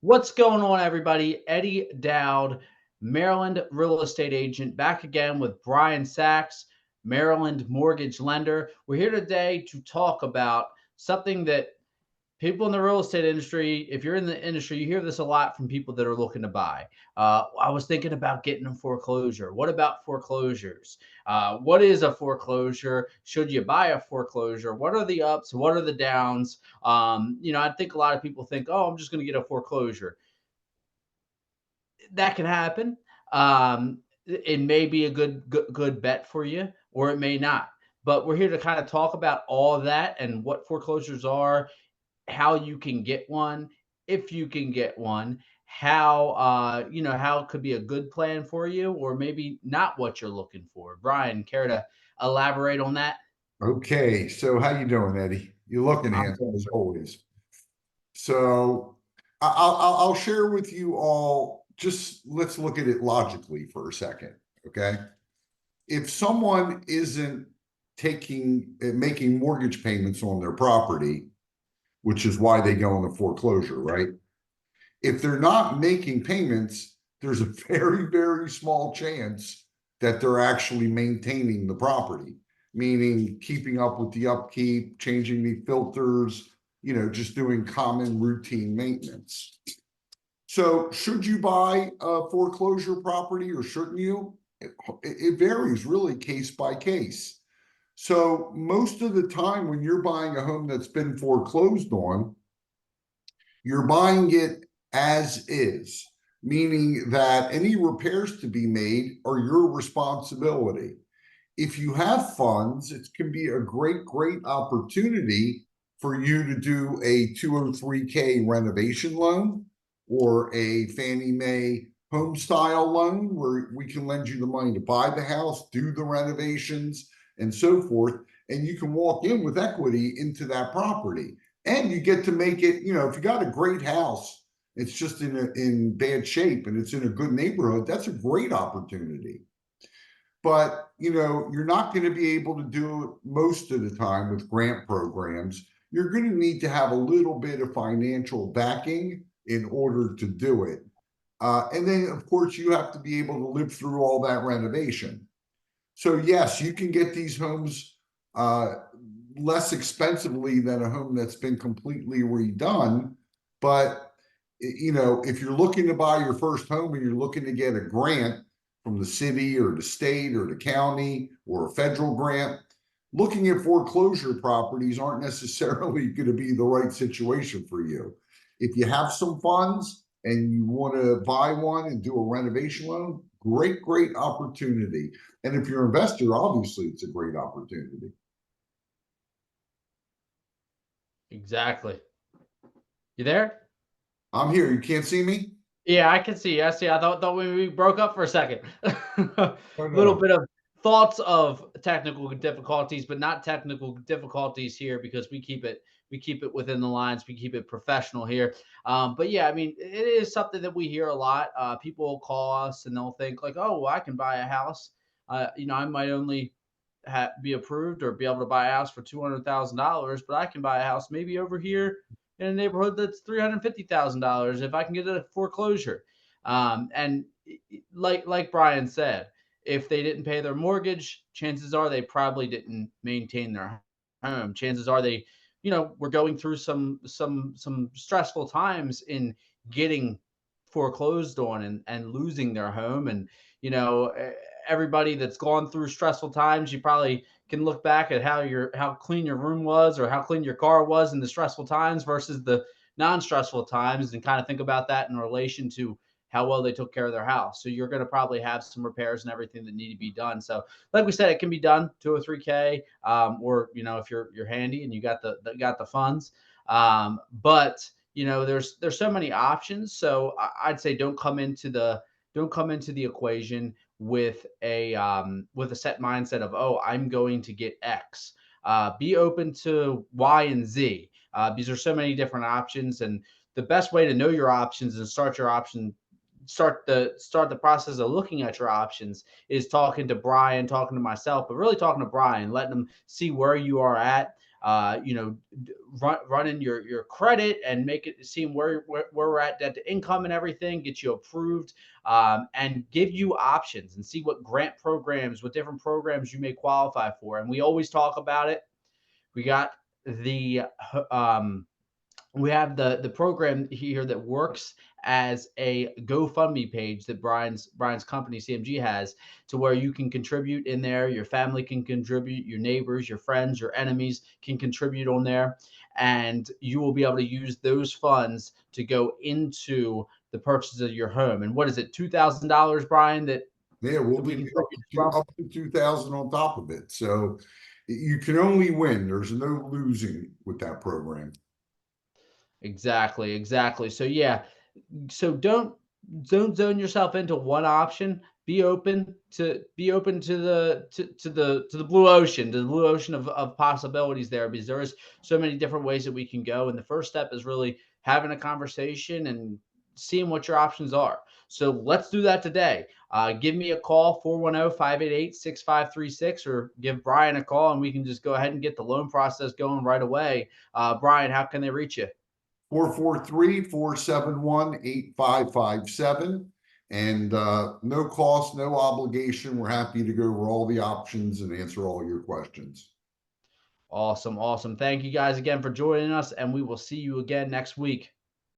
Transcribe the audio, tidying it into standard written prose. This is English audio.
What's going on, everybody? Eddie Dowd, Maryland real estate agent, back again with Brian Sachs, Maryland mortgage lender. We're here today to talk about something that people in the real estate industry, if you're in the industry, you hear this a lot from people that are looking to buy. I was thinking about getting a foreclosure. What about foreclosures? What is a foreclosure? Should you buy a foreclosure? What are the ups? What are the downs? I think a lot of people think, oh, I'm just going to get a foreclosure. That can happen. It may be a good bet for you, or it may not. But we're here to kind of talk about all of that and what foreclosures are, how you can get one, if you can get one, how it could be a good plan for you, or maybe not what you're looking for. Brian, care to elaborate on that? Okay, so how you doing, Eddie? You're looking I'm handsome doing as always. So I'll share with you all. Just let's look at it logically for a second, okay? If someone isn't making mortgage payments on their property, which is why they go into foreclosure, right? If they're not making payments, there's a very, very small chance that they're actually maintaining the property, meaning keeping up with the upkeep, changing the filters, just doing common routine maintenance. So, should you buy a foreclosure property or shouldn't you? It varies really case by case. So, most of the time, when you're buying a home that's been foreclosed on, you're buying it as is, meaning that any repairs to be made are your responsibility. If you have funds, it can be a great, great opportunity for you to do a 203K renovation loan or a Fannie Mae home style loan where we can lend you the money to buy the house, do the renovations, and so forth. And you can walk in with equity into that property. And you get to make it, if you got a great house, it's just in bad shape and it's in a good neighborhood, that's a great opportunity. But you're not going to be able to do it most of the time with grant programs. You're going to need to have a little bit of financial backing in order to do it. And then, of course, you have to be able to live through all that renovation. So, yes, you can get these homes uh, less expensively than a home that's been completely redone. But, if you're looking to buy your first home and you're looking to get a grant from the city or the state or the county or a federal grant, looking at foreclosure properties aren't necessarily going to be the right situation for you. If you have some funds and you want to buy one and do a renovation loan, great, great opportunity. And if you're an investor, obviously it's a great opportunity. Exactly. You there? I'm here. You can't see me? Yeah, I can see. I see. I thought we broke up for a second. A Oh, little no. bit of thoughts of technical difficulties, but not technical difficulties here because we keep it within the lines. We keep it professional here. But yeah, I mean, it is something that we hear a lot. People will call us and they'll think like, "Oh, well, I can buy a house. I might only be approved or be able to buy a house for $200,000, but I can buy a house maybe over here in a neighborhood that's $350,000 if I can get a foreclosure." And like Brian said, if they didn't pay their mortgage, chances are they probably didn't maintain their home. Chances are they, were going through some stressful times in getting foreclosed on and losing their home. And you know, everybody that's gone through stressful times, you probably can look back at how clean your room was or how clean your car was in the stressful times versus the non-stressful times, and kind of think about that in relation to how well they took care of their house. So you're going to probably have some repairs and everything that need to be done. So like we said, it can be done 203K, or if you're handy and you got the funds. But there's so many options. So I'd say don't come into the equation with a set mindset of, oh, I'm going to get X. Be open to Y and Z, because there's so many different options. And the best way to know your options and start the process of looking at your options is talking to Brian, talking to myself, but really talking to Brian, letting him see where you are at. you know, running your credit and make it seem where we're at debt to income and everything, get you approved, and give you options and see what grant programs, what different programs you may qualify for. And we always talk about it. We got the we have the program here that works as a GoFundMe page that Brian's company CMG has, to where you can contribute in there. Your family can contribute, your neighbors, your friends, your enemies can contribute on there, and you will be able to use those funds to go into the purchase of your home. And what is it, $2,000, Brian? Yeah, we'll That we give can you contribute as well. up to 2,000 on top of it. So you can only win. There's no losing with that program. Exactly, exactly. So yeah, so don't zone yourself into one option. Be open to the blue ocean, to the blue ocean of possibilities there, because there is so many different ways that we can go. And the first step is really having a conversation and seeing what your options are. So let's do that today. Give me a call, 410-588-6536, or give Brian a call and we can just go ahead and get the loan process going right away. Brian, how can they reach you? 443-471-8557. And no cost, no obligation. We're happy to go over all the options and answer all your questions. Awesome. Awesome. Thank you guys again for joining us, and we will see you again next week.